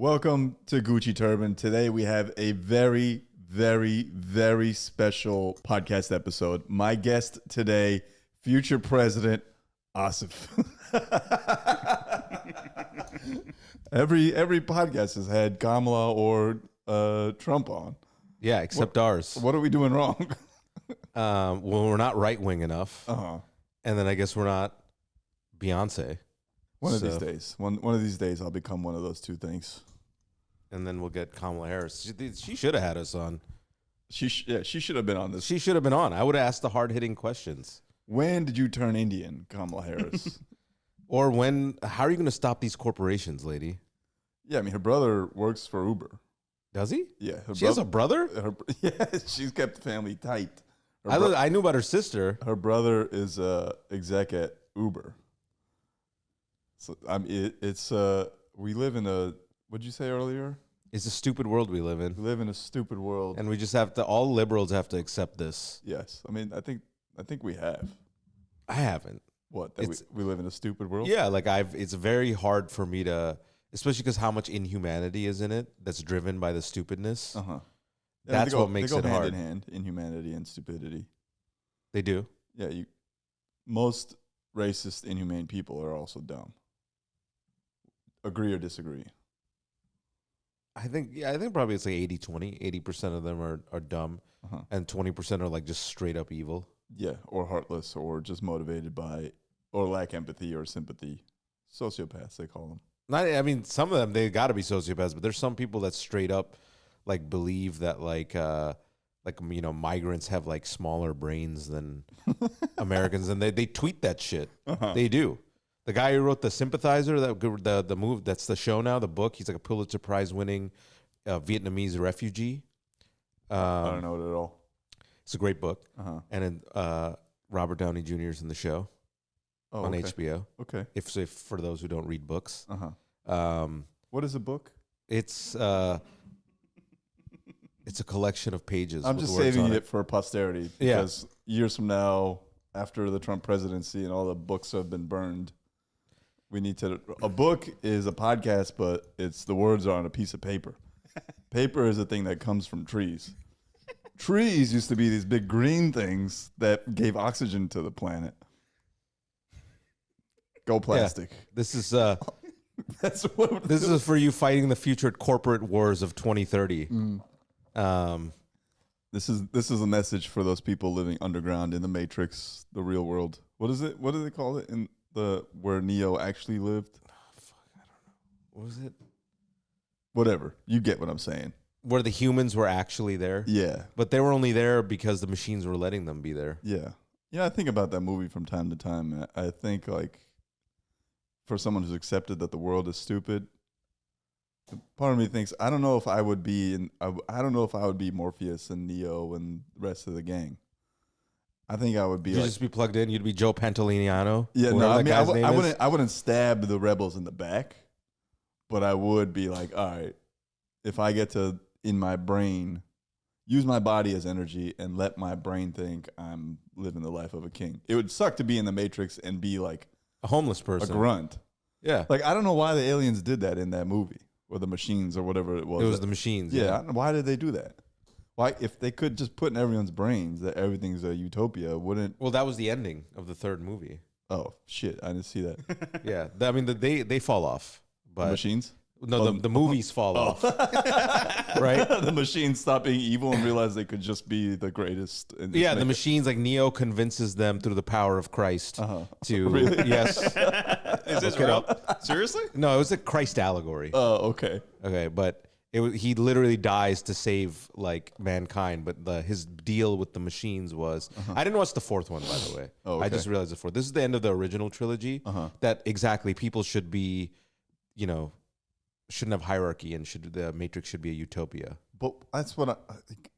Welcome to Gucci Turban. Today we have a very, very, very special podcast episode. My guest today, future President Asif. Every podcast has had Kamala or Trump on. Yeah, except ours. What are we doing wrong? Well, we're not right wing enough, Uh-huh. and then I guess we're not Beyonce. One of these days. One of these days I'll become one of those two things. And then we'll get Kamala Harris. She should have had us on. She should have been on this. She should have been on. I would have asked the hard hitting questions. When did you turn Indian, Kamala Harris? Or how are you going to stop these corporations, lady? Yeah, I mean, her brother works for Uber. Does he? Yeah. She has a brother? Yeah, she's kept the family tight. I knew about her sister. Her brother is a exec at Uber. So we live in a, what'd you say earlier? It's a stupid world we live in. We live in a stupid world. And we just have to, all liberals have to accept this. Yes. I mean, I think we have. I haven't. What? That we live in a stupid world? Yeah, like it's very hard for me to, especially because how much inhumanity is in it that's driven by the stupidness. Uh-huh. That's what makes it hard. They go hand in hand, inhumanity and stupidity. They do? Yeah, most racist, inhumane people are also dumb. Agree or disagree? I think probably it's like 80-20. 80% of them are dumb, and 20% are like just straight up evil. Yeah, or heartless, or just motivated by, or lack empathy or sympathy. Sociopaths, they call them. I mean, some of them, they got to be sociopaths, but there's some people that straight up like believe that migrants have like smaller brains than Americans, and they tweet that shit. They do. The guy who wrote The Sympathizer, the movie, that's the show now, the book, he's like a Pulitzer Prize winning Vietnamese refugee. I don't know it at all. It's a great book. And then Robert Downey Jr. is in the show on HBO. Okay. If for those who don't read books. What is a book? It's a collection of pages. I'm just saving it for posterity because years from now, after the Trump presidency and all the books have been burned, we need to. A book is a podcast, but the words are on a piece of paper. Paper is a thing that comes from trees. Trees used to be these big green things that gave oxygen to the planet. Go plastic. Yeah. This is That's what this is for you fighting the future corporate wars of 2030. This is a message for those people living underground in the Matrix, the real world. What is it? What do they call it in where Neo actually lived? Oh, fuck, I don't know. What was it? Whatever. You get what I'm saying. Where the humans were actually there. Yeah. But they were only there because the machines were letting them be there. Yeah. Yeah, I think about that movie from time to time. I think like for someone who's accepted that the world is stupid, part of me thinks I don't know if I would be Morpheus and Neo and the rest of the gang. I think I would be. You'd just be plugged in. You'd be Joe Pantoliano. Yeah, no, I mean I wouldn't stab the rebels in the back, but I would be like, all right, if I get to in my brain use my body as energy and let my brain think I'm living the life of a king. It would suck to be in the Matrix and be like a homeless person, a grunt. Yeah, like I don't know why the aliens did that in that movie. Or the machines, or whatever it was. It was the machines. Yeah. I don't know, why did they do that? Why, if they could just put in everyone's brains that everything's a utopia, wouldn't? Well, that was the ending of the third movie. Oh shit! I didn't see that. Yeah, I mean, they fall off, but the machines. No, the movies fall off. Right? The machines stop being evil and realize they could just be the greatest. Yeah, the machines, like Neo convinces them through the power of Christ to Really? Yes. Is this real? Seriously? No, it was a Christ allegory. Oh, okay. Okay, but he literally dies to save like mankind. But his deal with the machines was I didn't watch the fourth one, by the way. Oh, okay. I just realized the fourth. This is the end of the original trilogy. That exactly people should be, shouldn't have hierarchy and the Matrix should be a utopia. But that's what I think.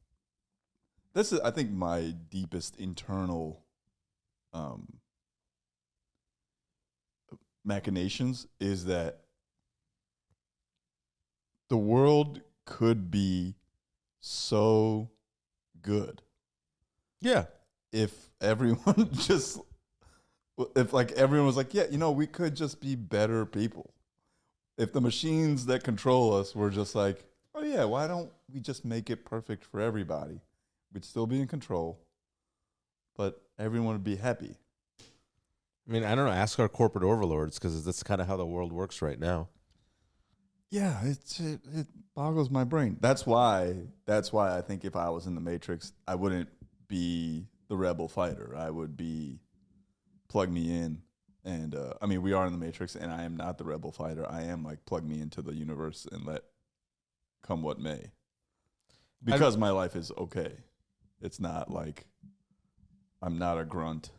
This is, I think, my deepest internal machinations is that the world could be so good. Yeah. If everyone if like everyone was like, yeah, we could just be better people. if the machines that control us were just like, oh yeah, why don't we just make it perfect for everybody? We'd still be in control, but everyone would be happy. I mean, I don't know. Ask our corporate overlords, because that's kind of how the world works right now. Yeah, it boggles my brain. That's why I think if I was in the Matrix, I wouldn't be the rebel fighter. I would be plug me in. And I mean, we are in the Matrix, and I am not the rebel fighter. I am like plug me into the universe and let come what may. Because my life is okay. It's not like I'm not a grunt.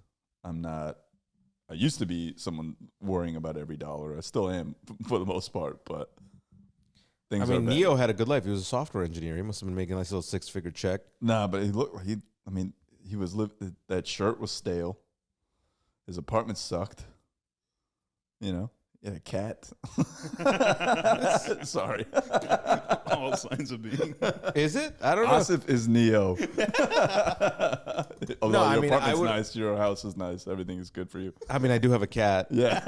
I used to be someone worrying about every dollar. I still am for the most part, but things are bad. Neo had a good life. He was a software engineer. He must have been making a nice little 6-figure check. Nah, but he was that shirt was stale. His apartment sucked. You know, he had a cat. Sorry. All signs of being. Is it? I don't know. Asif is Neo. Although your apartment's nice, your house is nice, everything is good for you. I mean, I do have a cat. Yeah.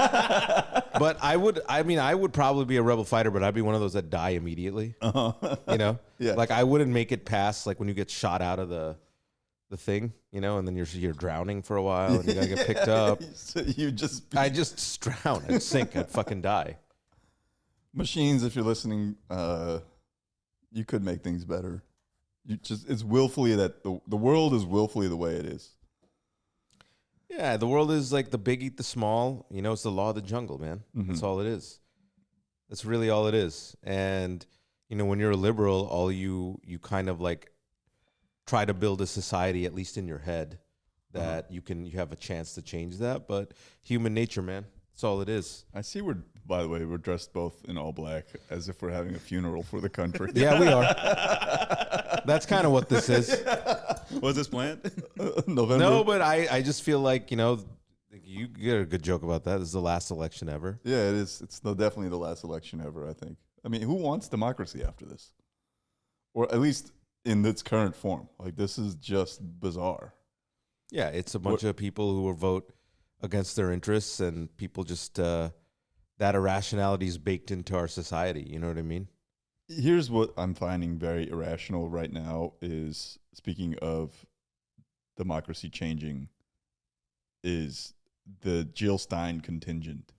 But I would probably be a rebel fighter, but I'd be one of those that die immediately. Uh-huh. You know? Yeah. Like, I wouldn't make it past, like, when you get shot out of the thing, you know, and then you're drowning for a while and you gotta get picked up. So I just drown. I'd sink. I'd fucking die. Machines, if you're listening, you could make things better. It's willfully that the world is willfully the way it is. Yeah, the world is like the big eat the small. You know, it's the law of the jungle, man. Mm-hmm. That's all it is. That's really all it is. And, you know, when you're a liberal, all you kind of like try to build a society, at least in your head, that you have a chance to change that. But human nature, man, that's all it is. I see by the way, we're dressed both in all black as if we're having a funeral for the country. Yeah, we are. That's kind of what this is. Was this planned? November? No, but I just feel like, you know, you get a good joke about that. This is the last election ever. Yeah, it is. It's definitely the last election ever, I think. I mean, who wants democracy after this? Or at least in its current form. Like, this is just bizarre. Yeah, it's a bunch of people who will vote against their interests, and people just, that irrationality is baked into our society. You know what I mean? Here's what I'm finding very irrational right now is, speaking of democracy changing, is the Jill Stein contingent.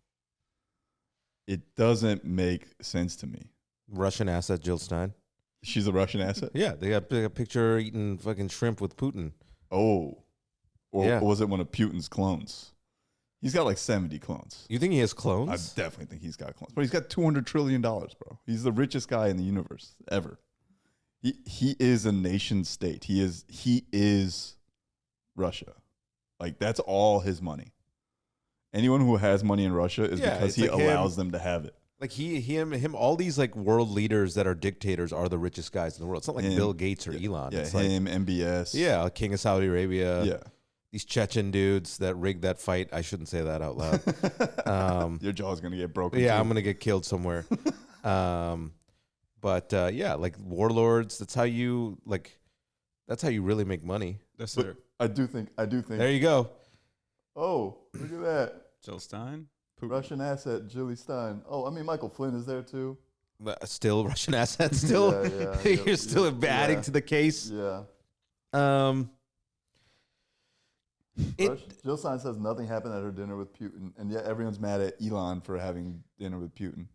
It doesn't make sense to me. Russian asset Jill Stein. She's a Russian asset? Yeah, they got a picture eating fucking shrimp with Putin. Oh. Or Yeah. was it one of Putin's clones? He's got like 70 clones. You think he has clones? I definitely think he's got clones. But he's got $200 trillion, bro. He's the richest guy in the universe ever. He is a nation state. He is Russia. Like, that's all his money. Anyone who has money in Russia is because he like allows them to have it. Like him, all these like world leaders that are dictators are the richest guys in the world. It's not like Bill Gates or Elon. Yeah, it's him, like, MBS. Yeah, King of Saudi Arabia. Yeah. These Chechen dudes that rigged that fight. I shouldn't say that out loud. Your jaw's going to get broken. Yeah, too. I'm going to get killed somewhere. But yeah, like warlords, that's how you really make money. That's But their I do think. There you go. Oh, look at that. Jill Stein. Russian asset, Jilly Stein. Oh, I mean, Michael Flynn is there too. Still Russian assets. Still, Yeah, you're still adding to the case. Yeah. Jill Stein says nothing happened at her dinner with Putin, and yet everyone's mad at Elon for having dinner with Putin.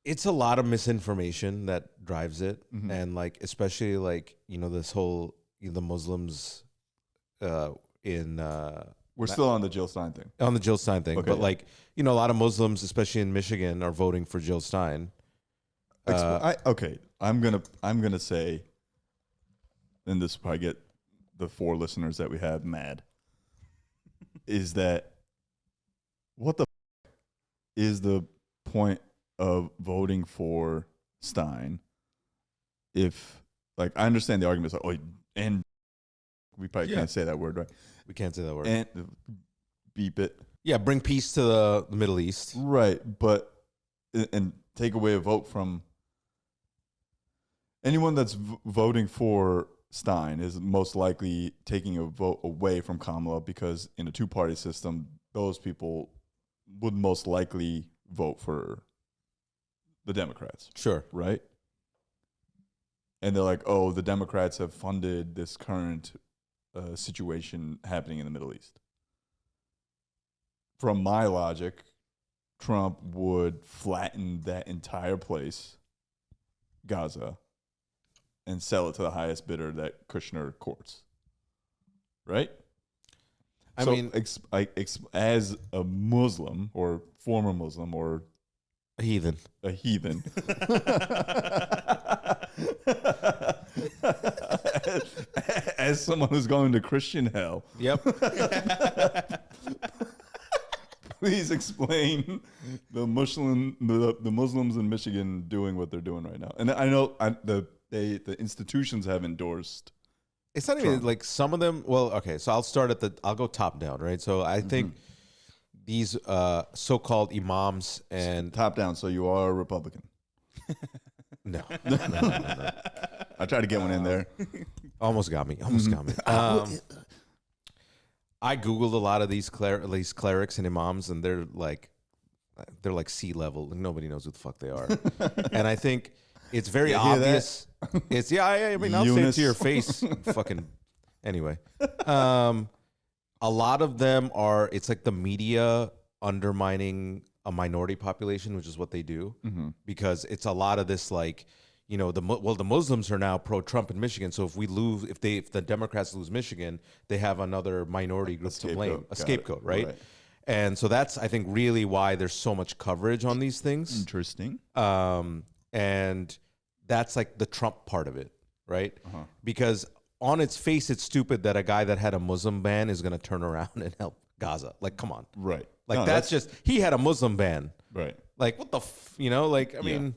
It's a lot of misinformation that drives it, Mm-hmm. and like especially like this whole the Muslims in. We're still on the Jill Stein thing. On the Jill Stein thing, Okay, but yeah. like a lot of Muslims, especially in Michigan, are voting for Jill Stein. I'm gonna say, and this will probably get the 4 listeners that we have mad, is that what the is the point of voting for Stein if, like, I understand the argument is like, and we probably can't say that word, right? We can't say that word. And beep it. Yeah, bring peace to the Middle East. Right, but and take away a vote from anyone that's voting for Stein is most likely taking a vote away from Kamala, because in a 2-party system, those people would most likely vote for the Democrats, Sure. right? And they're like, oh, the Democrats have funded this current situation happening in the Middle East. From my logic, Trump would flatten that entire place, Gaza, and sell it to the highest bidder that Kushner courts. Right? I so mean, as a Muslim or former Muslim or a heathen. As someone who's going to Christian hell. Yep. Please explain the Muslims in Michigan doing what they're doing right now. And I know the institutions have endorsed. It's not even like some of them. Well, okay, so I'll go top down, right? So I think these so-called imams and Top down, so you are a Republican. no. I tried to get one in there. Almost got me. I Googled a lot of these clerics and imams, and they're like sea level. Like nobody knows who the fuck they are. And I think it's very obvious. It's I mean, I'll say it to your face. Fucking anyway. A lot of them are. It's like the media undermining a minority population, which is what they do, because it's a lot of this like. You know, the Muslims are now pro-Trump in Michigan. So if the Democrats lose Michigan, they have another minority group to blame, a scapegoat, right? And so that's, I think, really why there's so much coverage on these things. Interesting. And that's like the Trump part of it, right? Because on its face, it's stupid that a guy that had a Muslim ban is going to turn around and help Gaza. Like, come on. Right. Like, no, that's just, he had a Muslim ban. Right. Like, what the, I mean...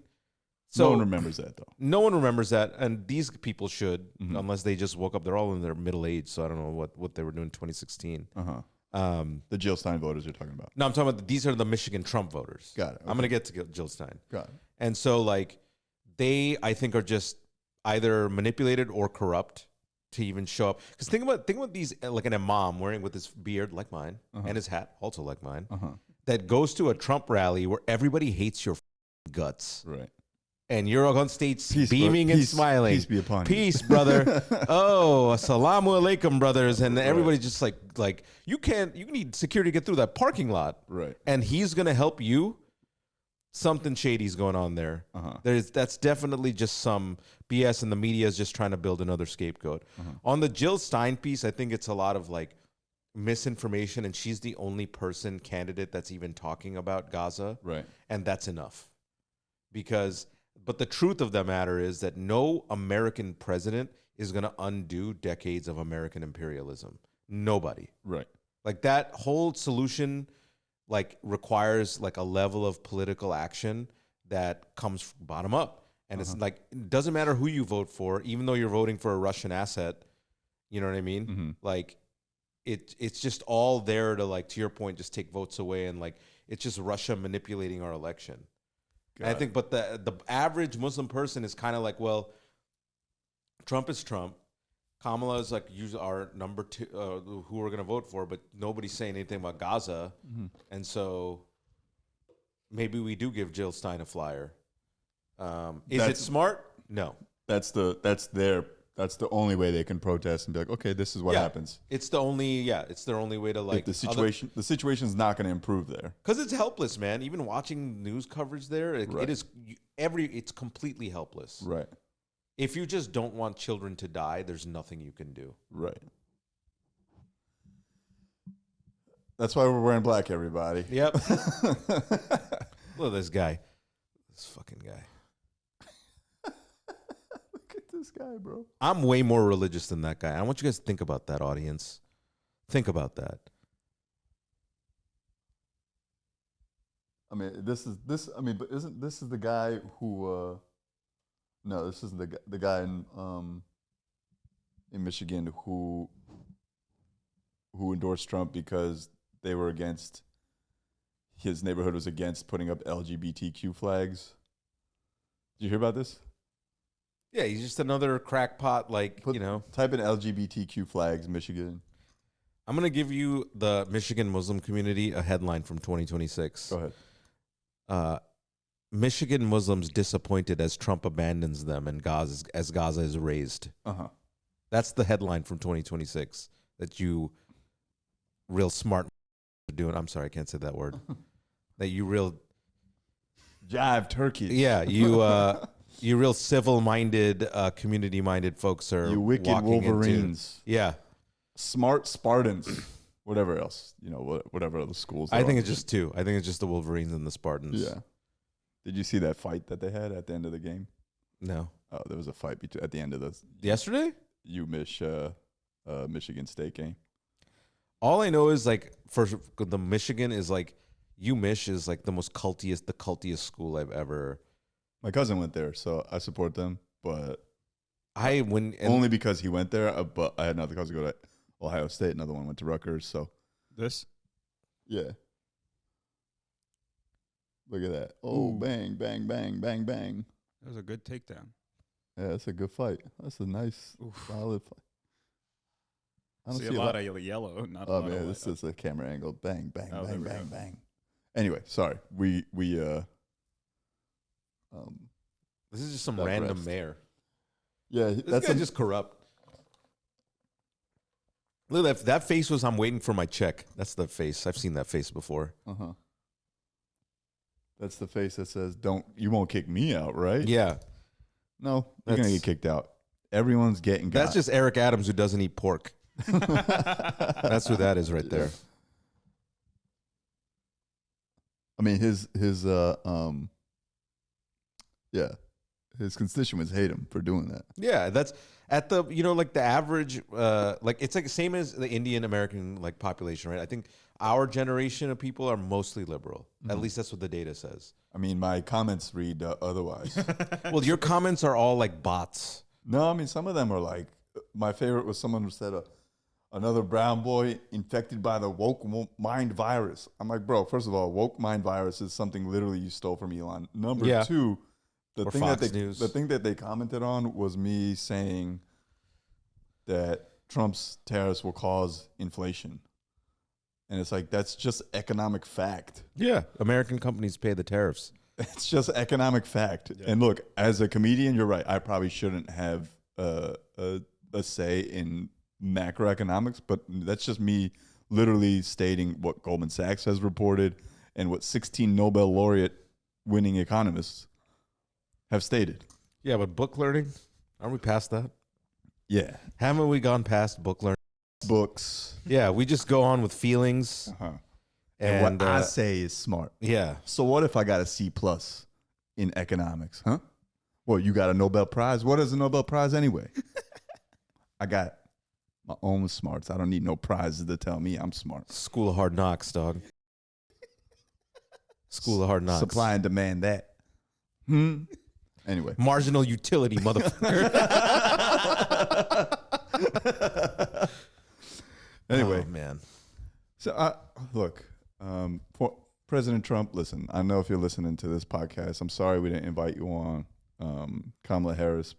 So, no one remembers that, though. No one remembers that, and these people should, unless they just woke up. They're all in their middle age, so I don't know what they were doing in 2016. The Jill Stein voters you're talking about. No, I'm talking about these are the Michigan Trump voters. Got it. Okay. I'm going to get to Jill Stein. Got it. And so, like, they, I think, are just either manipulated or corrupt to even show up. Because think about these, like an imam wearing with his beard like mine and his hat also like mine, that goes to a Trump rally where everybody hates your guts. Right. And you're on stage beaming and smiling. Peace be upon you. Peace, brother. Oh, assalamu alaikum, brothers. And everybody's just like, you need security to get through that parking lot. Right. And he's going to help you. Something shady's going on there. That's definitely just some BS, and the media is just trying to build another scapegoat. On the Jill Stein piece, I think it's a lot of like misinformation, and she's the only candidate that's even talking about Gaza. Right. And that's enough. But the truth of the matter is that no American president is going to undo decades of American imperialism. Nobody. Right. Like that whole solution like requires like a level of political action that comes bottom up. And it's like, it doesn't matter who you vote for, even though you're voting for a Russian asset. You know what I mean? Like it's just all there to, like, to your point, just take votes away. And like, it's just Russia manipulating our election. And I think, but the average Muslim person is kind of like, well, Trump is Trump. Kamala is like our number two, who we're going to vote for, but nobody's saying anything about Gaza. And so maybe we do give Jill Stein a flyer. Is it smart? No. That's the only way they can protest and be like, okay, this is what happens. It's their only way to, like, the situation's not going to improve there. Because it's helpless, man. Even watching news coverage there, it's completely helpless. Right. If you just don't want children to die, there's nothing you can do. Right. That's why we're wearing black, everybody. Yep. Look at this guy. This fucking guy. Look at this guy, bro. I'm way more religious than that guy. I want you guys to think about that, audience. Think about that. I mean, but isn't this the guy who? No, this isn't the guy in Michigan who endorsed Trump because they were against, his neighborhood was against putting up LGBTQ flags. Did you hear about this? Yeah, he's just another crackpot, like, Type in LGBTQ flags, Michigan. I'm going to give you the Michigan Muslim community a headline from 2026. Go ahead. Michigan Muslims disappointed as Trump abandons them and Gaza as Gaza is razed. That's the headline from 2026 that you real smart are doing. I'm sorry, I can't say that word. That you real jive turkey. Yeah, you real civil-minded, community-minded folks are you wicked walking Wolverines. Yeah, smart Spartans. Whatever else, whatever other schools. I think it's just two. I think it's just the Wolverines and the Spartans. Yeah. Did you see that fight that they had at the end of the game? No. Oh, there was a fight at the end of the Yesterday? Michigan State game. All I know is like for the Michigan is like UMich is like the cultiest school I've ever. My cousin went there, so I support them. But only because he went there. But I had another cousin go to Ohio State. Another one went to Rutgers. So yeah. Look at that! Oh, ooh. Bang, bang, bang, bang, bang. That was a good takedown. Yeah, that's a good fight. That's a nice, solid fight. I don't see a lot of yellow. Not a lot of this is a camera angle. Bang, bang, bang, bang, bang. Anyway, sorry. We this is just some random mayor. Yeah, this guy just corrupt. Look, that face was I'm waiting for my check. That's the face. I've seen that face before. That's the face that says, you won't kick me out, right? Yeah. No, you're going to get kicked out. Everyone's getting got. That's just Eric Adams who doesn't eat pork. That's who that is right there. I mean, his constituents hate him for doing that. Yeah, that's at the, like the average, like it's like the same as the Indian American like population, right? I think our generation of people are mostly liberal. At least that's what the data says. I mean, my comments read otherwise. Well, your comments are all like bots. No, I mean, some of them are like, my favorite was someone who said, another brown boy infected by the woke mind virus. I'm like, bro, first of all, woke mind virus is something literally you stole from Elon. Number two, the thing that they commented on was me saying that Trump's tariffs will cause inflation. And it's like, that's just economic fact. Yeah. American companies pay the tariffs. It's just economic fact. Yeah. And look, as a comedian, you're right. I probably shouldn't have a say in macroeconomics, but that's just me literally stating what Goldman Sachs has reported and what 16 Nobel laureate winning economists have stated. Yeah, but book learning, aren't we past that? Yeah. Haven't we gone past book learning? Books. Yeah, we just go on with feelings. And what I say is smart. Yeah. So what if I got a C+ in economics, huh? Well, you got a Nobel Prize. What is a Nobel Prize anyway? I got my own smarts. I don't need no prizes to tell me I'm smart. School of Hard Knocks, dog. School of Hard Knocks. Supply and demand that. Anyway. Marginal utility, motherfucker. Anyway. Oh, man. So, look, for President Trump, listen, I know if you're listening to this podcast, I'm sorry we didn't invite you on. Kamala Harris,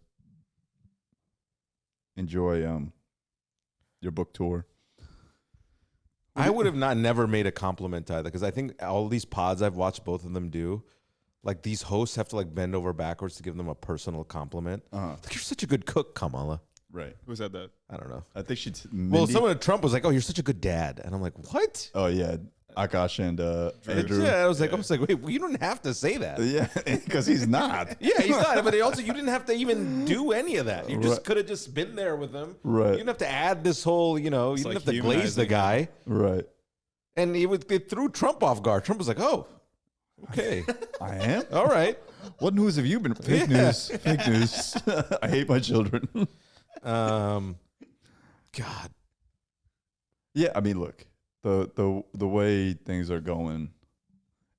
enjoy your book tour. I would have never made a compliment either, because I think all these pods I've watched both of them do, like these hosts have to like bend over backwards to give them a personal compliment. Like, you're such a good cook, Kamala. Right. Who said that? I don't know. I think she'd. Well, someone at Trump was like, "Oh, you're such a good dad," and I'm like, "What?" Oh yeah, Akash and Andrew. Yeah, I was like, wait, well, you don't have to say that. Yeah, because he's not. Yeah, he's not. But also, you didn't have to even do any of that. You just could have just been there with him. Right. You didn't have to add this whole, you didn't have to glaze the guy. Right. And it threw Trump off guard. Trump was like, "Oh, okay, I am all right. What news have you been? Fake news. Fake news. I hate my children." God. Yeah, I mean, look, the way things are going.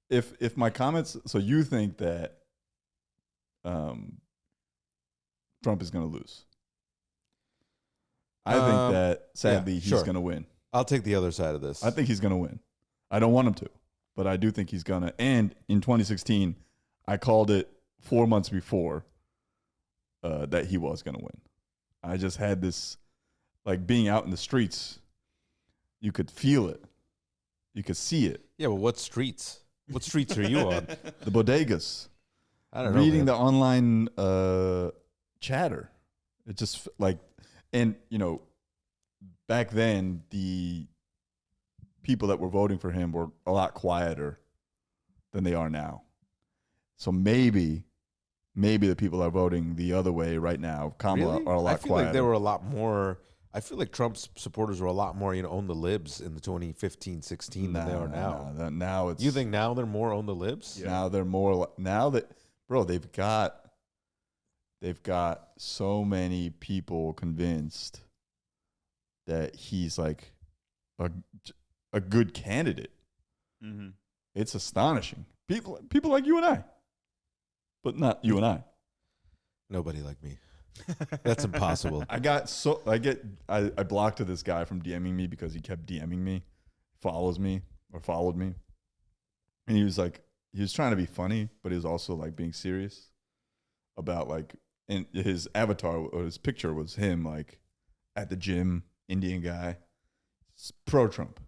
If my comments, so you think that Trump is going to lose? I think that sadly he's going to win. I'll take the other side of this. I think he's going to win. I don't want him to, but I do think he's going to. And in 2016, I called it 4 months before that he was going to win. I just had this, like being out in the streets, you could feel it. You could see it. Yeah, but what streets? What streets are you on? The bodegas. I don't know. Reading the online chatter. It just like, and back then the people that were voting for him were a lot quieter than they are now. So maybe the people that are voting the other way right now, Kamala, are a lot quieter. I feel like there were a lot more. I feel like Trump's supporters were a lot more, own the libs in the 2015, 16 than they are now. Now it's. You think now they're more own the libs? Yeah. Now they're more. Now that, bro, they've got so many people convinced that he's like a good candidate. Mm-hmm. It's astonishing. People like you and I. But not you and I. Nobody like me. That's impossible. I blocked this guy from DMing me because he kept DMing me, followed me. And he was trying to be funny, but he was also like being serious about like, and his avatar or his picture was him like at the gym, Indian guy, pro-Trump.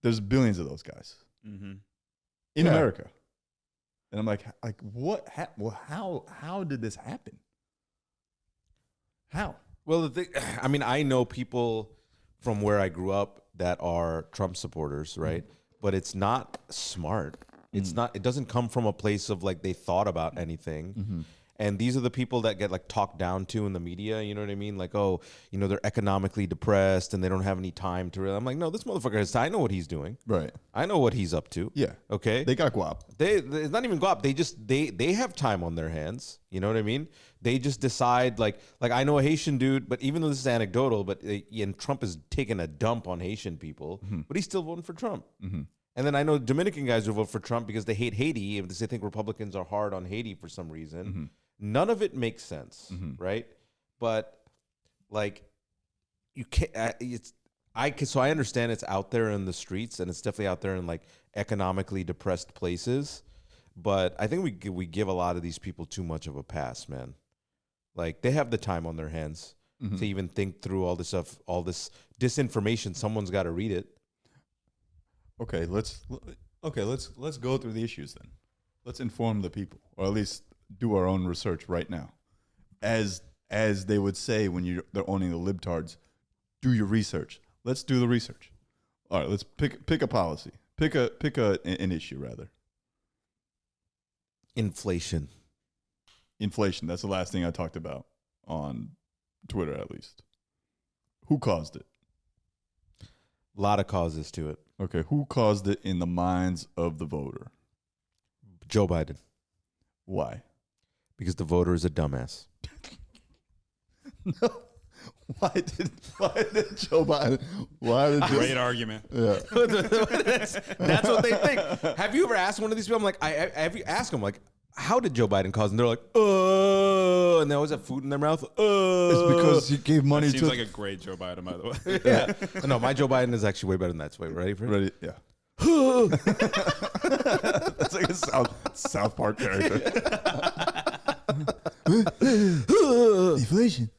There's billions of those guys in America. And I'm like what? How did this happen? How? Well, I know people from where I grew up that are Trump supporters, right? But it's not smart. It's not. It doesn't come from a place of like they thought about anything. And these are the people that get like talked down to in the media. You know what I mean? Like, oh, they're economically depressed and they don't have any time to. I'm like, no, this motherfucker has time. I know what he's doing. Right. I know what he's up to. Yeah. Okay. They got guap. It's not even guap. They have time on their hands. You know what I mean? They just decide like I know a Haitian dude, but even though this is anecdotal, but and Trump is taking a dump on Haitian people, but he's still voting for Trump. And then I know Dominican guys who vote for Trump because they hate Haiti and they think Republicans are hard on Haiti for some reason. None of it makes sense, right? But like, you can't. So I understand it's out there in the streets and it's definitely out there in like economically depressed places. But I think we give a lot of these people too much of a pass, man. Like they have the time on their hands to even think through all this stuff, all this disinformation. Someone's got to read it. Okay, let's go through the issues then. Let's inform the people, or at least do our own research right now. As they would say when they're owning the libtards, do your research. Let's do the research. All right, let's pick a policy. Pick an issue rather. Inflation. That's the last thing I talked about on Twitter, at least. Who caused it? A lot of causes to it. Okay, who caused it in the minds of the voter? Joe Biden. Why? Because the voter is a dumbass. No. Why did Joe Biden? Great argument. Yeah. That's what they think. Have you ever asked one of these people? I'm like, have you asked them like, how did Joe Biden cause? And they're like, and they always have food in their mouth. It's because he gave money seems like a great Joe Biden, by the way. Yeah. No, my Joe Biden is actually way better than that. Wait, ready for it? Ready? Yeah. That's like a South Park character. Inflation.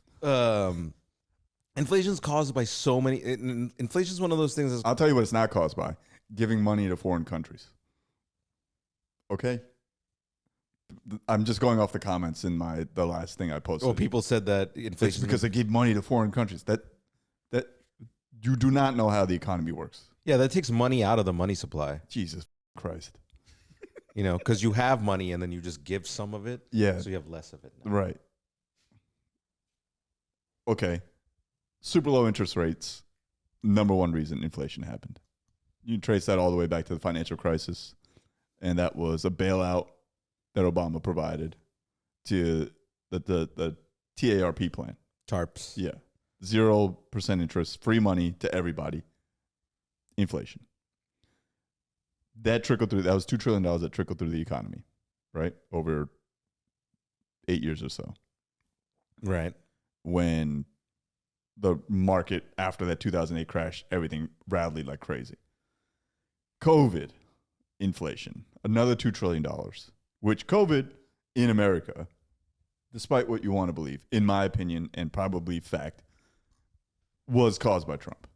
Inflation is caused by so many. Inflation is one of those things. I'll tell you what it's not caused by: giving money to foreign countries. Okay. I'm just going off the comments in the last thing I posted. Oh, people said that inflation it's because they give money to foreign countries. That you do not know how the economy works. Yeah, that takes money out of the money supply. Jesus Christ. Because you have money and then you just give some of it. Yeah. So you have less of it now. Right. Okay. Super low interest rates. Number one reason inflation happened. You can trace that all the way back to the financial crisis. And that was a bailout that Obama provided to the TARP plan. TARPs. Yeah. 0% interest, free money to everybody. Inflation. That trickled through. That was $2 trillion that trickled through the economy, right? Over 8 years or so. Right. When the market, after that 2008 crash, everything rallied like crazy. COVID, inflation, another $2 trillion, which COVID in America, despite what you want to believe, in my opinion, and probably fact, was caused by Trump.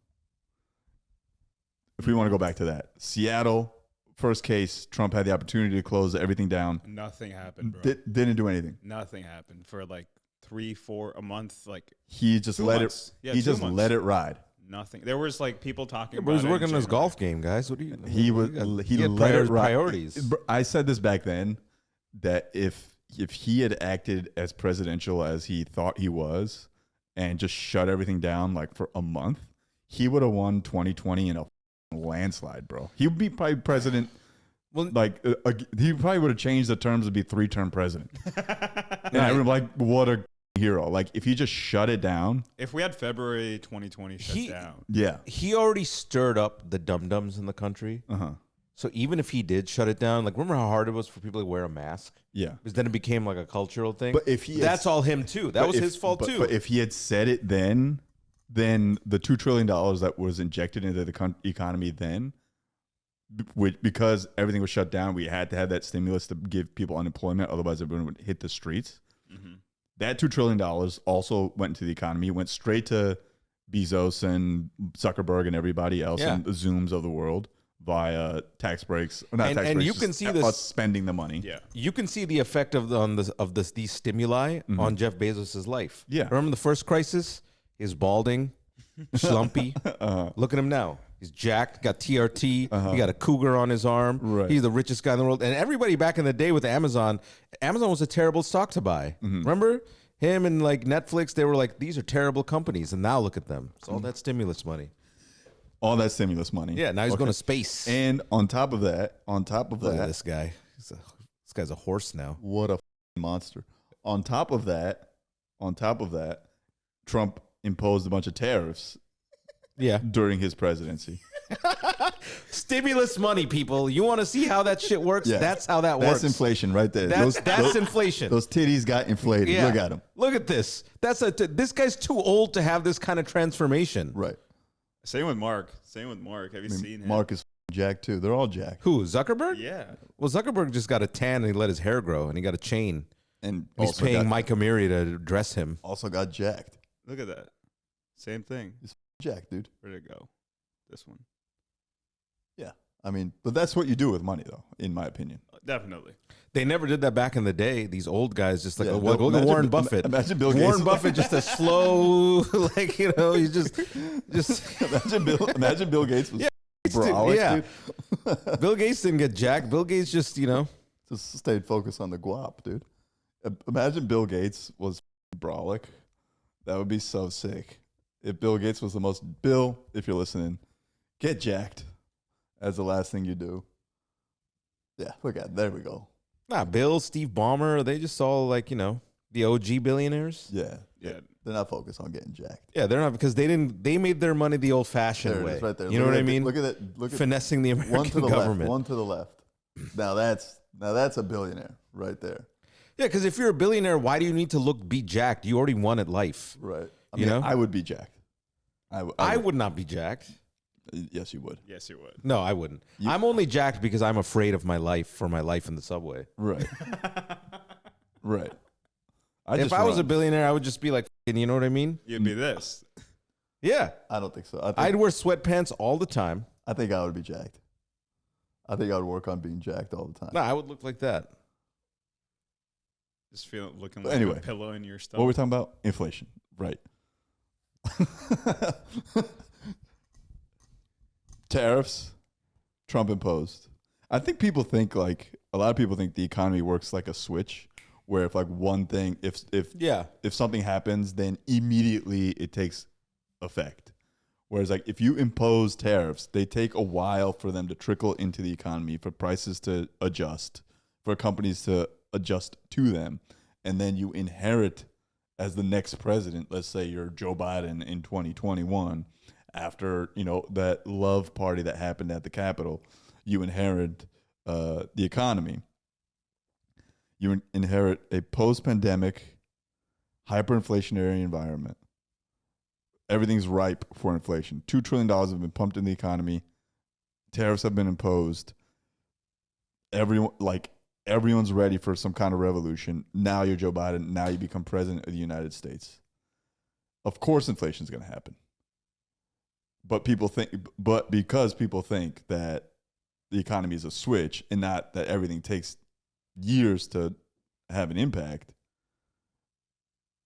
If we want to go back to that, Seattle, first case, Trump had the opportunity to close everything down. Nothing happened, bro. Didn't do anything. Nothing happened for like 3-4 a month. Like he just let it. Yeah, he just let it ride. Nothing. There was like people talking. But about he was working on his golf game, guys. What do you? He let it ride. Priorities. I said this back then that if he had acted as presidential as he thought he was and just shut everything down like for a month, he would have won 2020 in a landslide, bro. He would be probably president. Well, like he probably would have changed the terms to be 3-term president. And I would like, what a hero. Like if he just shut it down. If we had February 2020 shut down. Yeah. He already stirred up the dum-dums in the country. So even if he did shut it down, like remember how hard it was for people to wear a mask? Yeah. Because then it became like a cultural thing. But if he that's all him too. That was his fault too. But if he had said it then the $2 trillion that was injected into the economy then, because everything was shut down, we had to have that stimulus to give people unemployment. Otherwise, everyone would hit the streets. That $2 trillion also went into the economy. It went straight to Bezos and Zuckerberg and everybody else and the Zooms of the world via tax breaks. Not tax breaks, and you can see this us spending the money. Yeah, you can see the effect of these stimuli on Jeff Bezos' life. Yeah, remember the first crisis? He's balding, schlumpy. Look at him now. He's jacked, got TRT. He got a cougar on his arm. Right. He's the richest guy in the world. And everybody back in the day with Amazon was a terrible stock to buy. Remember? Him and like Netflix, they were like, these are terrible companies. And now look at them. It's all that stimulus money. All that stimulus money. Yeah, now he's going to space. And on top of that, look at this guy. This guy's a horse now. What a monster. On top of that, Trump imposed a bunch of tariffs. During his presidency. Stimulus money, people. You want to see how that shit works? Yeah. That's how that works. That's inflation right there. That's inflation. Those titties got inflated. Yeah. Look at him. Look at this. This guy's too old to have this kind of transformation. Right. Same with Mark. Have you seen him? Mark is jacked too. They're all jacked. Who? Zuckerberg? Yeah. Well, Zuckerberg just got a tan and he let his hair grow and he got a chain. And he's paying Mike Amiri to dress him. Also got jacked. Look at that. Same thing. He's jacked, dude. Where'd it go? This one. Yeah. I mean, but that's what you do with money, though, in my opinion. Definitely. They never did that back in the day. These old guys just like, look at Warren Buffett. Imagine Bill Gates. Warren Buffett just a slow, like, you know, you just imagine Bill Gates was brolic, dude. Bill Gates didn't get jacked. Bill Gates just stayed focused on the guap, dude. Imagine Bill Gates was brolic. That would be so sick. If Bill Gates was Bill, if you're listening, get jacked as the last thing you do. Yeah, there we go. Nah, Bill, Steve Ballmer, they just all like, the OG billionaires. Yeah. They're not focused on getting jacked. Yeah, they're not because they made their money the old fashioned way. Right there. You know what I mean? Look at that. Look at finessing the American government. One to the left. Now that's a billionaire right there. Yeah, because if you're a billionaire, why do you need to be jacked? You already won at life. Right. I would be jacked. I would not be jacked. Yes, you would. Yes, you would. No, I wouldn't. I'm only jacked because I'm afraid of my life in the subway. Right. Right. If I was a billionaire, I would just be like, you know what I mean? You'd be this. Yeah. I don't think so. I'd wear sweatpants all the time. I think I would be jacked. I think I would work on being jacked all the time. No, I would look like that. Just looking like a pillow in your stomach. What we're talking about? Inflation. Right. Tariffs, Trump imposed. I think a lot of people think the economy works like a switch, where if one thing, if something happens, then immediately it takes effect. Whereas if you impose tariffs, they take a while for them to trickle into the economy, for prices to adjust, for companies to adjust to them, and then you inherit as the next president. Let's say you're Joe Biden in 2021. After that love party that happened at the Capitol, you inherit the economy. You inherit a post-pandemic, hyperinflationary environment. Everything's ripe for inflation. $2 trillion have been pumped in the economy. Tariffs have been imposed. Everyone's ready for some kind of revolution. Now you're Joe Biden. Now you become president of the United States. Of course, inflation is going to happen. But because people think that the economy is a switch and not that everything takes years to have an impact,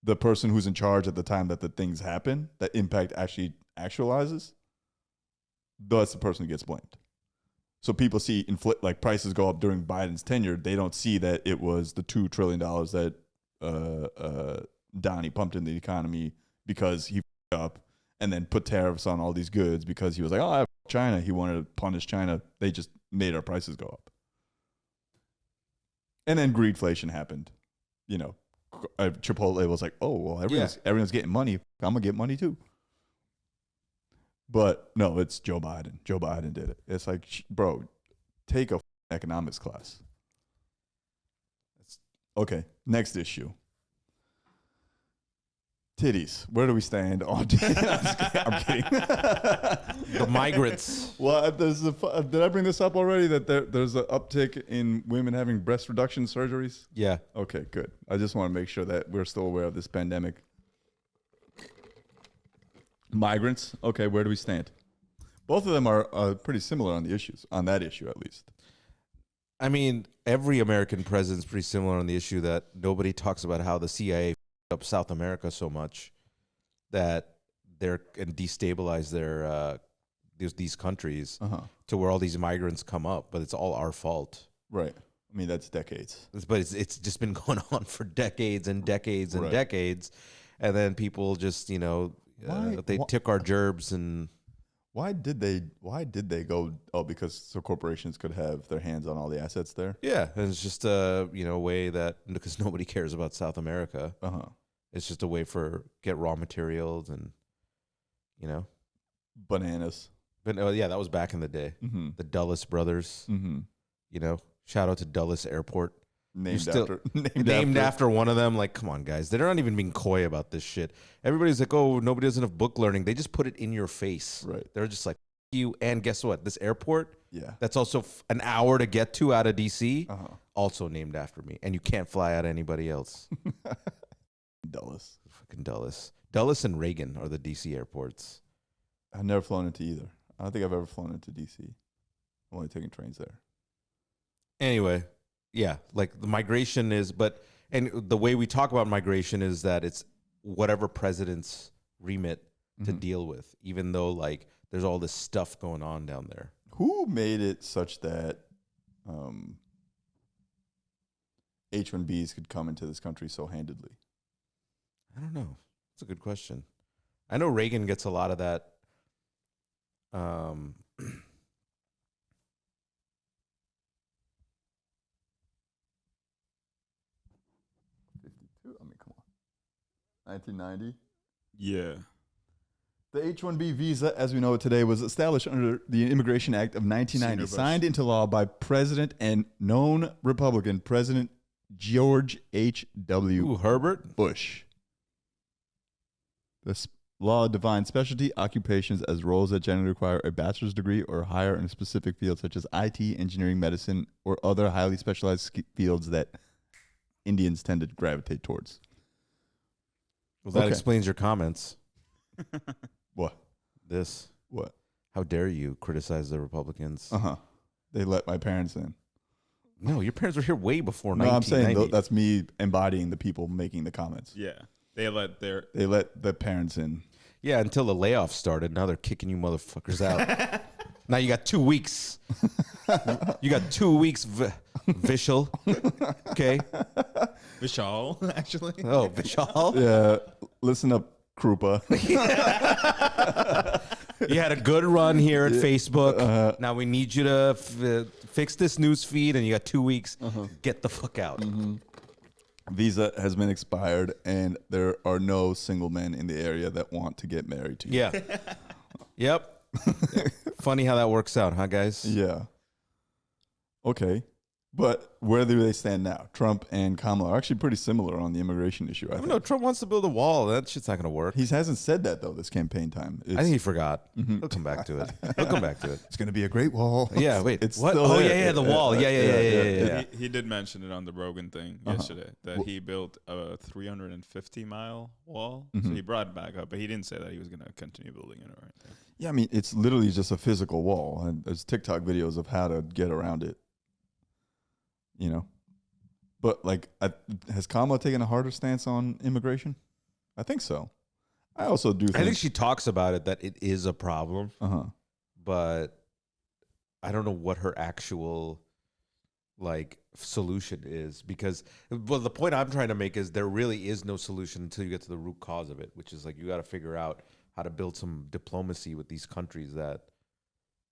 the person who's in charge at the time that the things happen, that impact actually actualizes, that's the person who gets blamed. So people see like prices go up during Biden's tenure. They don't see that it was the $2 trillion that Donnie pumped in the economy because he f***ed up and then put tariffs on all these goods because he was like, oh, I have China. He wanted to punish China. They just made our prices go up. And then greedflation happened. You know, Chipotle was like, oh, well, everyone's getting money. I'm going to get money too. But no, it's Joe Biden. Joe Biden did it. It's like, bro, take a economics class. Okay, next issue. Titties. Where do we stand on? I'm kidding. The migrants. Well, did I bring this up already? That there's an uptick in women having breast reduction surgeries? Yeah. Okay, good. I just want to make sure that we're still aware of this pandemic. Migrants. Okay, where do we stand? Both of them are pretty similar on the issues, on that issue at least. I mean, every American president's pretty similar on the issue that nobody talks about how the CIA f***ed up South America so much that they're and destabilize their these countries to where all these migrants come up, but it's all our fault. Right. I mean, that's decades. But it's just been going on for decades and decades and decades, and then people just they took our gerbs and. Why did they go? Oh, because so corporations could have their hands on all the assets there. Yeah, and it's just a way that because nobody cares about South America. It's just a way for get raw materials and bananas. But yeah, that was back in the day. Mm-hmm. The Dulles brothers. Mm-hmm. Shout out to Dulles Airport. Named after one of them. Like, come on, guys. They're not even being coy about this shit. Everybody's like, oh, nobody does enough book learning. They just put it in your face. Right. They're just like, you. And guess what? This airport, that's also an hour to get to out of D.C., also named after me. And you can't fly out of anybody else. Dulles. Fucking Dulles. Dulles and Reagan are the D.C. airports. I've never flown into either. I don't think I've ever flown into D.C. I'm only taking trains there. Anyway. Yeah, like the migration and the way we talk about migration is that it's whatever president's remit to deal with, even though like there's all this stuff going on down there. Who made it such that H-1Bs could come into this country so handedly? I don't know. That's a good question. I know Reagan gets a lot of that. I mean, come on. 1990? Yeah. The H-1B visa, as we know it today, was established under the Immigration Act of 1990, signed into law by President and known Republican President George H.W. Herbert Bush. This law defines specialty occupations as roles that generally require a bachelor's degree or higher in a specific field, such as IT, engineering, medicine, or other highly specialized fields that Indians tend to gravitate towards. Well, that explains your comments. What? This. What? How dare you criticize the Republicans? They let my parents in. No, your parents were here way before 1990. I'm saying that's that's me embodying the people making the comments. Yeah. They let the parents in. Yeah, until the layoffs started. Now they're kicking you motherfuckers out. Now you got 2 weeks. You got 2 weeks, Vishal. Okay. Vishal, actually. Oh, Vishal? Yeah. Listen up, Krupa. You had a good run here at Facebook. Now we need you to fix this news feed, and you got 2 weeks. Get the fuck out. Visa has been expired, and there are no single men in the area that want to get married to you. Yeah. Yep. Funny how that works out, huh, guys? Yeah. Okay. But where do they stand now? Trump and Kamala are actually pretty similar on the immigration issue, I think. No, Trump wants to build a wall. That shit's not going to work. He hasn't said that, though, this campaign time. I think he forgot. He'll come back to it. He'll come back to it. It's going to be a great wall. Yeah, wait. It's what? still Oh, there. yeah, the wall. Yeah. He he did mention it on the Rogan thing yesterday that he built a 350-mile wall. So he brought it back up, but he didn't say that he was going to continue building it or anything. Yeah, I mean, it's literally just a physical wall, and there's TikTok videos of how to get around it. You know, but like, has Kamala taken a harder stance on immigration? I think so. I also do. I think she talks about it that it is a problem, but I don't know what her actual like solution is, because the point I'm trying to make is there really is no solution until you get to the root cause of it, which is like you got to figure out how to build some diplomacy with these countries that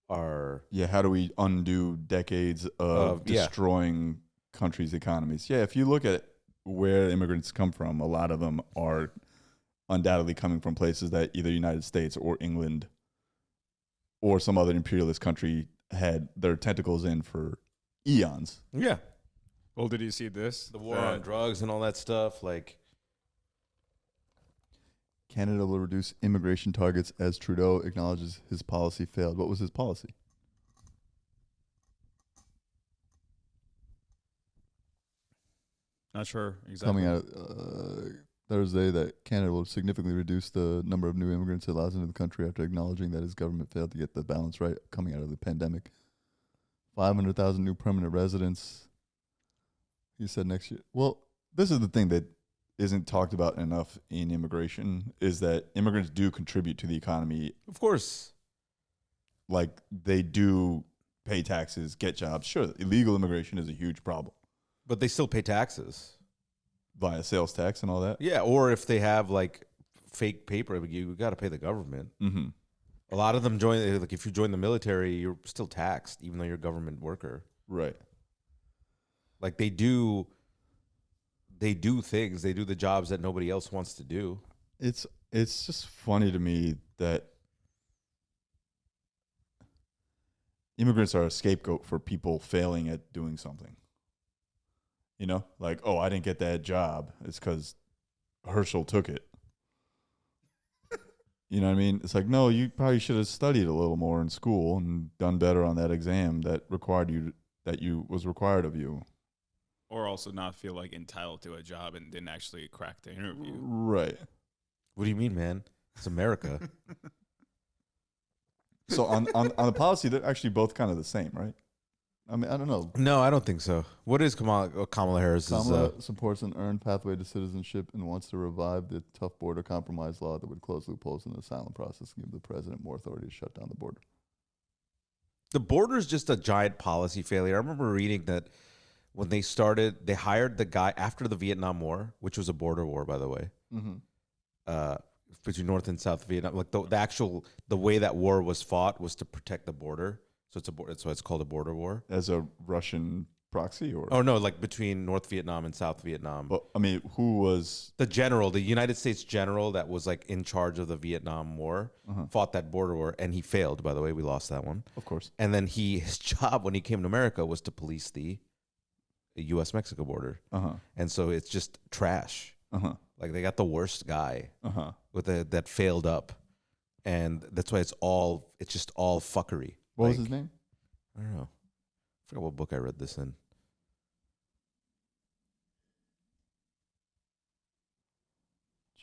are how do we undo decades of destroying countries' economies? Yeah, if you look at where immigrants come from, a lot of them are undoubtedly coming from places that either United States or England or some other imperialist country had their tentacles in for eons. Yeah. Well, did you see this? The war on drugs and all that stuff. Like, Canada will reduce immigration targets as Trudeau acknowledges his policy failed. What was his policy? Not sure exactly. Coming out Thursday that Canada will significantly reduce the number of new immigrants it allows into the country after acknowledging that his government failed to get the balance right coming out of the pandemic. 500,000 new permanent residents. He said next year. Well, this is the thing that isn't talked about enough in immigration, is that immigrants do contribute to the economy. Of course. Like, they do pay taxes, get jobs. Sure, illegal immigration is a huge problem. But they still pay taxes. Via sales tax and all that? Yeah, or if they have like fake paper, you got to pay the government. Mm-hmm. A lot of them join, like if you join the military, you're still taxed, even though you're a government worker. Right. Like they do things, they do the jobs that nobody else wants to do. It's just funny to me that immigrants are a scapegoat for people failing at doing something. You know, like, oh, I didn't get that job. It's because Herschel took it. You know what I mean? It's like, no, you probably should have studied a little more in school and done better on that exam that was required of you. Or also not feel like entitled to a job and didn't actually crack the interview. Right. What do you mean, man? It's America. So on the policy, they're actually both kind of the same, right? I mean, I don't know. No, I don't think so. What is Kamala Harris? Kamala supports an earned pathway to citizenship and wants to revive the tough border compromise law that would close loopholes in the asylum process and give the president more authority to shut down the border. The border is just a giant policy failure. I remember reading that when they started, they hired the guy after the Vietnam War, which was a border war, by the way, between North and South Vietnam. Like the way that war was fought was to protect the border. So that's why it's called a border war. As a Russian proxy, or? Oh no, like between North Vietnam and South Vietnam. Well, I mean, who was the United States general that was like in charge of the Vietnam War, fought that border war, and he failed. By the way, we lost that one, of course. And then his job when he came to America was to police the U.S.-Mexico border, and so it's just trash. Like they got the worst guy with that failed up, and that's why it's just all fuckery. What was his name? I don't know. I forgot what book I read this in.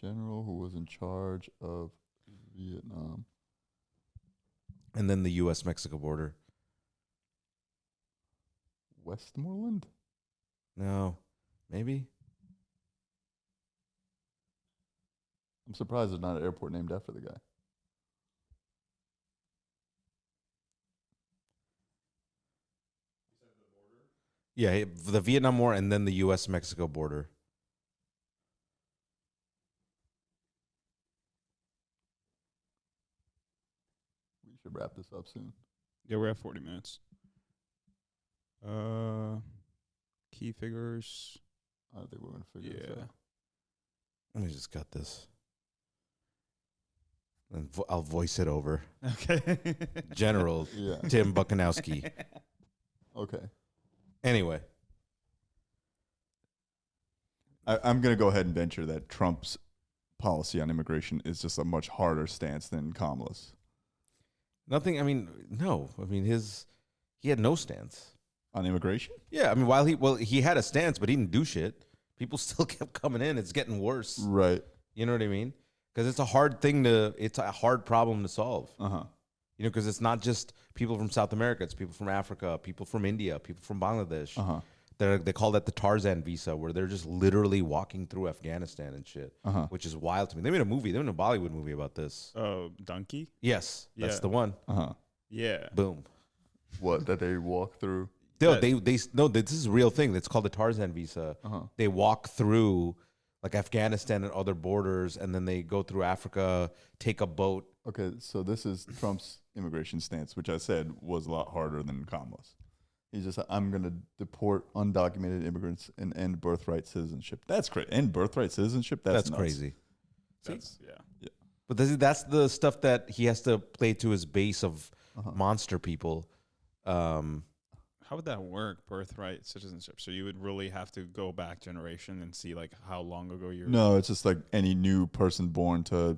General who was in charge of Vietnam. And then the U.S.-Mexico border. Westmoreland? No. Maybe? I'm surprised there's not an airport named after the guy. Yeah, the Vietnam War and then the U.S.-Mexico border. We should wrap this up soon. Yeah, we're at 40 minutes. Key figures. I think we're going to figure this out. Let me just cut this. And I'll voice it over. Okay. General Tim Buchanowski. Okay. Anyway. I'm going to go ahead and venture that Trump's policy on immigration is just a much harder stance than Kamala's. No. I mean, he had no stance. On immigration? Yeah, I mean, he had a stance, but he didn't do shit. People still kept coming in. It's getting worse. Right. You know what I mean? Because it's a hard problem to solve. You know, because it's not just people from South America. It's people from Africa, people from India, people from Bangladesh. They call that the Tarzan visa, where they're just literally walking through Afghanistan and shit, which is wild to me. They made a Bollywood movie about this. Oh, Donkey? Yes, that's the one. Yeah. Boom. What, that they walk through? No, this is a real thing. It's called the Tarzan visa. They walk through like Afghanistan and other borders, and then they go through Africa, take a boat. Okay, so this is Trump's immigration stance, which I said was a lot harder than Kamala's. He's just, I'm going to deport undocumented immigrants and end birthright citizenship. That's crazy. End birthright citizenship? That's nuts. Crazy. Yeah. But that's the stuff that he has to play to his base of monster people. How would that work, birthright citizenship? So you would really have to go back generation and see like how long ago you're... No, it's just like any new person born to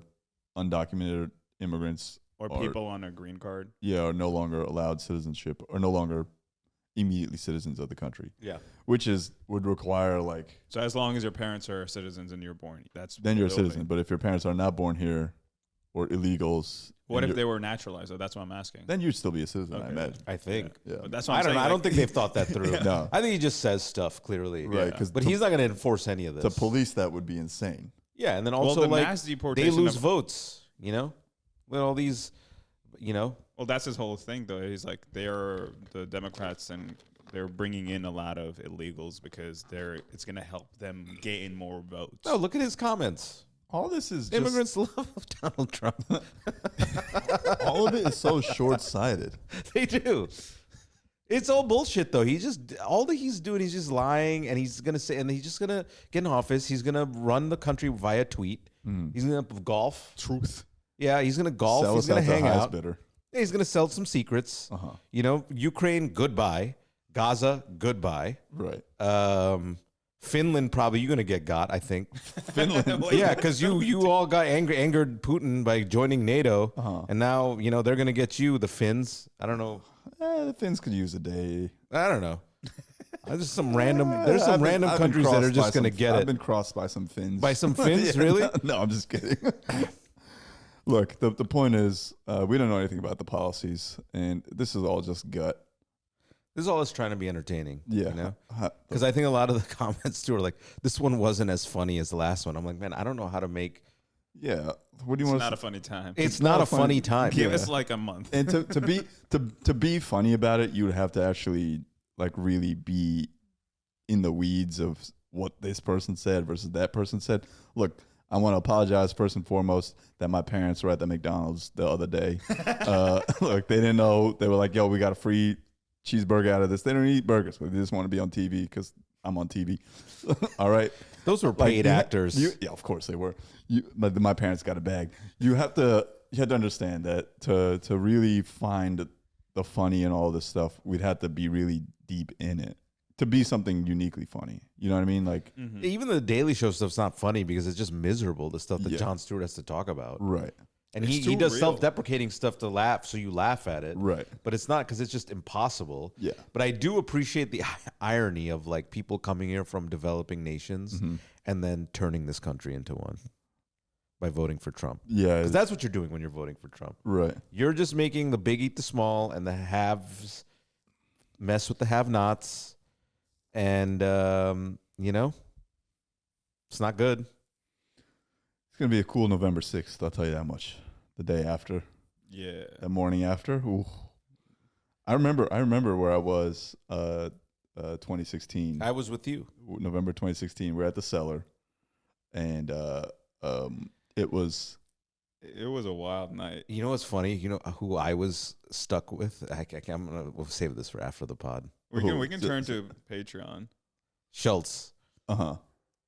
undocumented immigrants. Or people on a green card. Yeah, are no longer allowed citizenship or no longer immediately citizens of the country. Yeah. Which would require like... So as long as your parents are citizens and you're born, then you're a citizen. But if your parents are not born here or illegals... What if they were naturalized? That's what I'm asking. Then you'd still be a citizen, I imagine. I think. Yeah. But that's what I don't know. I don't think they've thought that through. No. I think he just says stuff clearly. Right. But he's not going to enforce any of this. To police that would be insane. Yeah, and then also mass they deportation lose votes, you know? With all these, you know? Well, that's his whole thing, though. He's like, the Democrats, and they're bringing in a lot of illegals because it's going to help them gain more votes. No, look at his comments. All this is immigrants love Donald Trump. All of it is so short-sighted. They do. It's all bullshit, though. He's doing, he's just lying, and he's just gonna get in office. He's gonna run the country via tweet. He's gonna golf. Truth. Yeah, he's gonna golf. Sell he's gonna hang out. Bidder. Yeah, he's gonna sell some secrets. You know, Ukraine, goodbye. Gaza, goodbye. Right. Finland, probably you're gonna get got. I think. Finland. Yeah, because you all got angered Putin by joining NATO, and now you know they're gonna get you. The Finns. I don't know. The Finns could use a day. I don't know. There's some random. There's some random countries that are just gonna get it. I've been crossed by some Finns. By some Finns, really? No, I'm just kidding. Look, the point is, we don't know anything about the policies, and this is all just gut. This is all us trying to be entertaining. Yeah. You know? Because I think a lot of the comments too are like, this one wasn't as funny as the last one. I'm like, man, I don't know how to make. Yeah. What do you want? It's not a funny time. It's not a funny time. Give us like a month. And to be funny about it, you would have to actually like really be in the weeds of what this person said versus that person said. Look, I want to apologize first and foremost that my parents were at the McDonald's the other day. Look, they didn't know. They were like, yo, we got a free cheeseburger out of this. They don't eat burgers, but they just want to be on TV because I'm on TV. All right. Those were paid actors. Yeah, of course they were. But my parents got a bag. You had to understand that to really find the funny and all this stuff, we'd have to be really deep in it to be something uniquely funny. You know what I mean? Like even the Daily Show stuff's not funny because it's just miserable. The stuff that Jon Stewart has to talk about. Right. And he does self-deprecating stuff to laugh, so you laugh at it. Right. But it's not because it's just impossible. Yeah. But I do appreciate the irony of like people coming here from developing nations and then turning this country into one by voting for Trump. Yeah. Because that's what you're doing when you're voting for Trump. Right. You're just making the big eat the small and the haves mess with the have-nots. And, you know, it's not good. It's going to be a cool November 6th, I'll tell you that much. The day after. Yeah. The morning after. Ooh. I remember where I was 2016. I was with you. November 2016. We're at the Cellar. And it was a wild night. You know what's funny? You know who I was stuck with? We'll save this for after the pod. We can turn to Patreon. Schultz.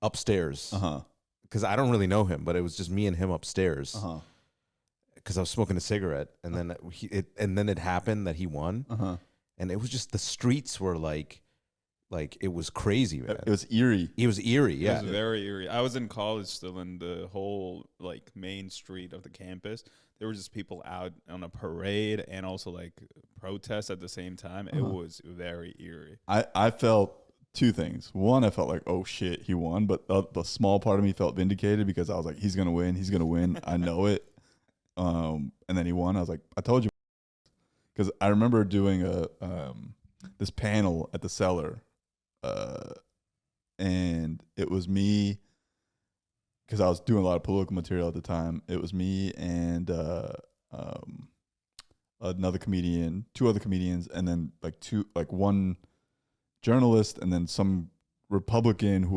Upstairs. Because I don't really know him, but it was just me and him upstairs. Because I was smoking a cigarette, and then it happened that he won, and it was just the streets were like Like, it was crazy, man. It was eerie. It was eerie, yeah. It was very eerie. I was in college still, in the whole like main street of the campus. There were just people out on a parade and also like protests at the same time. It was very eerie. I felt two things. One, I felt like, oh shit, he won. But the small part of me felt vindicated because I was like, he's gonna win. He's gonna win. I know it. And then he won. I was like, I told you. Because I remember doing this panel at the Cellar, and it was me. Because I was doing a lot of political material at the time. It was me and another comedian, two other comedians, and then one journalist, and then some Republican who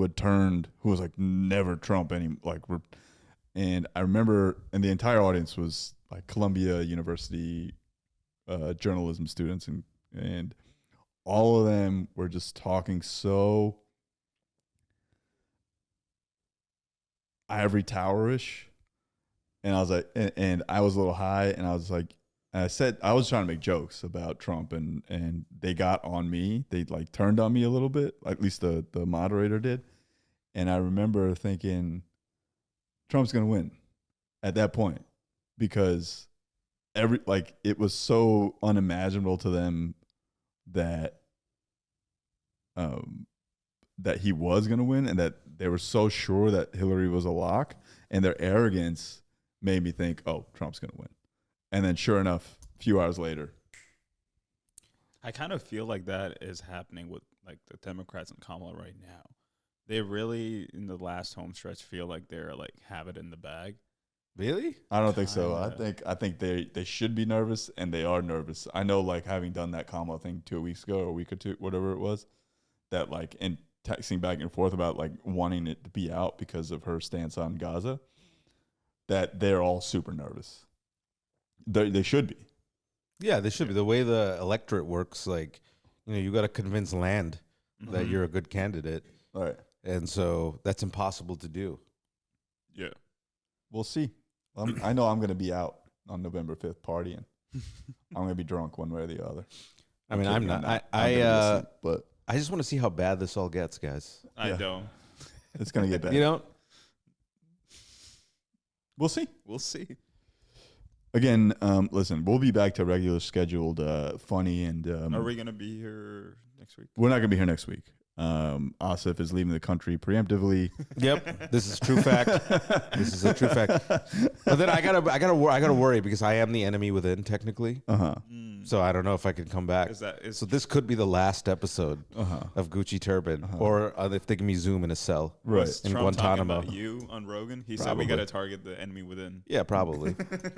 was like never Trump and I remember, and the entire audience was like Columbia University journalism students, and all of them were just talking so ivory tower-ish, and I was like, and I was a little high, and I was like, and I said I was trying to make jokes about Trump, and they got on me. They like turned on me a little bit, at least the moderator did, and I remember thinking Trump's gonna win at that point because it was so unimaginable to them that that he was going to win, and that they were so sure that Hillary was a lock, and their arrogance made me think, oh, Trump's going to win. And then sure enough, a few hours later. I kind of feel like that is happening with like the Democrats and Kamala right now. They really, in the last home stretch, feel like they're like have it in the bag. Really? I don't think so. I think they should be nervous, and they are nervous. I know, like, having done that Kamala thing 2 weeks ago, or a week or two, whatever it was, that like, and texting back and forth about like wanting it to be out because of her stance on Gaza, that they're all super nervous. They should be. Yeah, they should be. The way the electorate works, like, you got to convince land that you're a good candidate. All right. And so that's impossible to do. Yeah. We'll see. I know I'm going to be out on November 5th partying. I'm going to be drunk one way or the other. I mean, I'm not. But I just want to see how bad this all gets, guys. I don't. It's going to get bad. You don't? We'll see. We'll see. Again, listen, we'll be back to regular scheduled funny and... Are we going to be here next week? We're not going to be here next week. Asif is leaving the country preemptively. Yep, this is true fact. This is a true fact. But then I gotta worry because I am the enemy within, technically. So I don't know if I can come back. So this could be the last episode of Gucci Turban, or if they give me Zoom in a cell, right? Was in Trump Guantanamo. Talking about you on Rogan, he said we got to target the enemy within. Yeah, probably.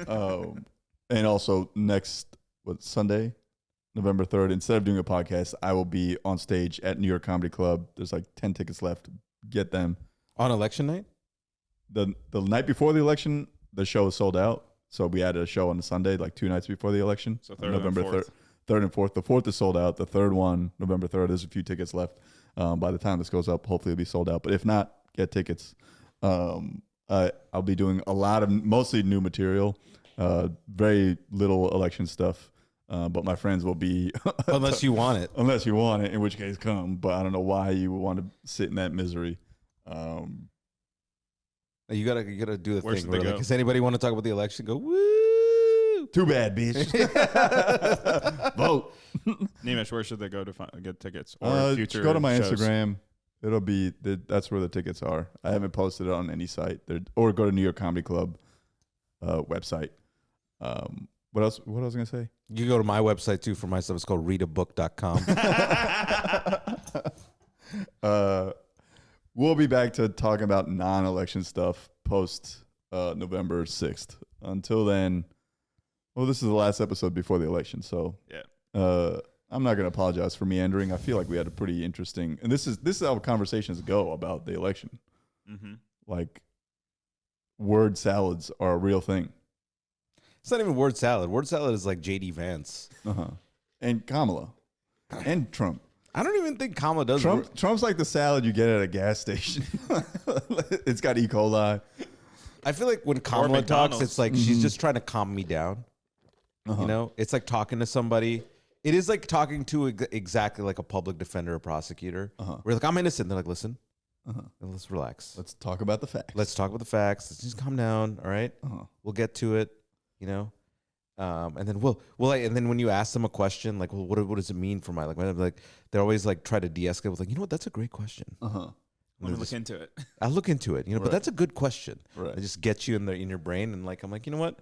And also next Sunday, November 3rd, instead of doing a podcast, I will be on stage at New York Comedy Club. There's like 10 tickets left. Get them. On election night? The night before the election, the show is sold out. So we added a show on the Sunday, like 2 nights before the election. So November 3rd and 4th. The 4th is sold out. The third one, November 3rd, there's a few tickets left. By the time this goes up, hopefully it'll be sold out. But if not, get tickets. I'll be doing a lot of mostly new material, very little election stuff. But my friends will be unless you want it. Unless you want it, in which case come. But I don't know why you would want to sit in that misery. You gotta do the Where thing. should they Where, go? like, does anybody want to talk about the election? Go woo! Too bad, bitch. Vote. Nimesh, where should they go to get tickets? Or future go to my shows? Instagram. It'll be that's where the tickets are. I haven't posted it on any site. Or go to New York Comedy Club website. What else? What was I gonna say? You can go to my website too for my stuff. It's called readabook.com. We'll be back to talking about non-election stuff post November 6th. Until then, well, this is the last episode before the election, so yeah. I'm not gonna apologize for meandering. I feel like we had a pretty interesting, and this is how conversations go about the election. Like, word salads are a real thing. It's not even word salad. Word salad is like JD Vance. And Kamala. And Trump. I don't even think Kamala does. Trump's like the salad you get at a gas station. It's got E. coli. I feel like when Kamala talks, it's like she's just trying to calm me down. You know? It's like talking to somebody. It is like talking to exactly like a public defender or prosecutor. We're like, I'm innocent. They're like, listen, let's relax. Let's talk about the facts. Let's talk about the facts. Let's just calm down. All right. We'll get to it. You know. And then and then when you ask them a question, like, well, what does it mean for my like they always like try to de-escalate with like, you know what, that's a great question. Let me look into it. I'll look into it, you know, but that's a good question. Right. It just gets you in your brain, and like I'm like, you know what,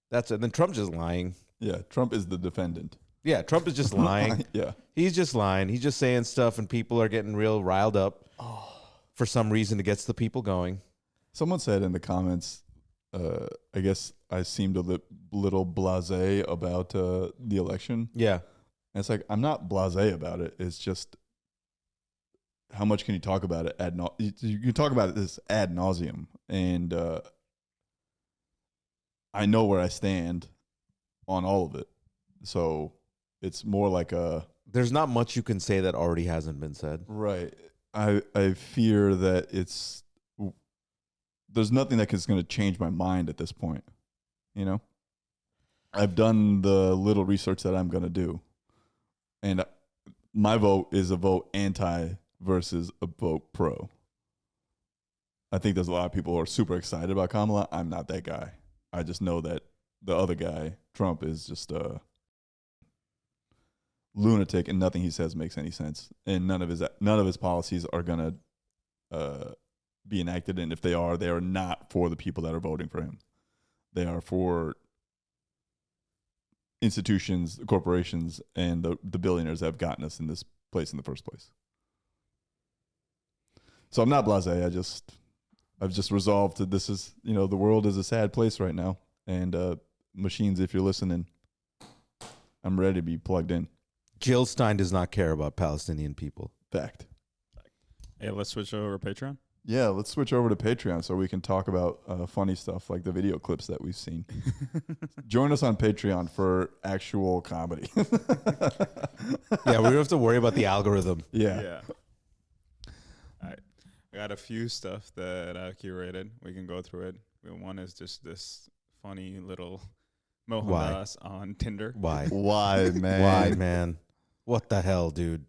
that's it. And then Trump's just lying. Yeah, Trump is the defendant. Yeah, Trump is just lying. Yeah, he's just lying. He's just saying stuff, and people are getting real riled up for some reason. It gets the people going. Someone said in the comments, I guess I seemed a little blasé about the election. Yeah, and it's like I'm not blasé about it. It's just how much can you talk about it you can talk about this ad nauseum, and I know where I stand on all of it. So it's more like there's not much you can say that already hasn't been said. Right. I fear that there's nothing that is going to change my mind at this point. You know, I've done the little research that I'm going to do, and my vote is a vote anti versus a vote pro. I think there's a lot of people who are super excited about Kamala. I'm not that guy. I just know that the other guy, Trump, is just a lunatic, and nothing he says makes any sense. And none of his policies are gonna be enacted. And if they are not for the people that are voting for him. They are for institutions, corporations, and the billionaires that have gotten us in this place in the first place. So I'm not blasé. I've just resolved that this is, the world is a sad place right now. And machines, if you're listening, I'm ready to be plugged in. Jill Stein does not care about Palestinian people. Fact. Hey, let's switch over to Patreon. Yeah, let's switch over to Patreon so we can talk about funny stuff like the video clips that we've seen. Join us on Patreon for actual comedy. Yeah, we don't have to worry about the algorithm. Yeah. All right. I got a few stuff that I curated. We can go through it. One is just this funny little Mohandas on Tinder. Why? Why, man? Why, man? What the hell, dude?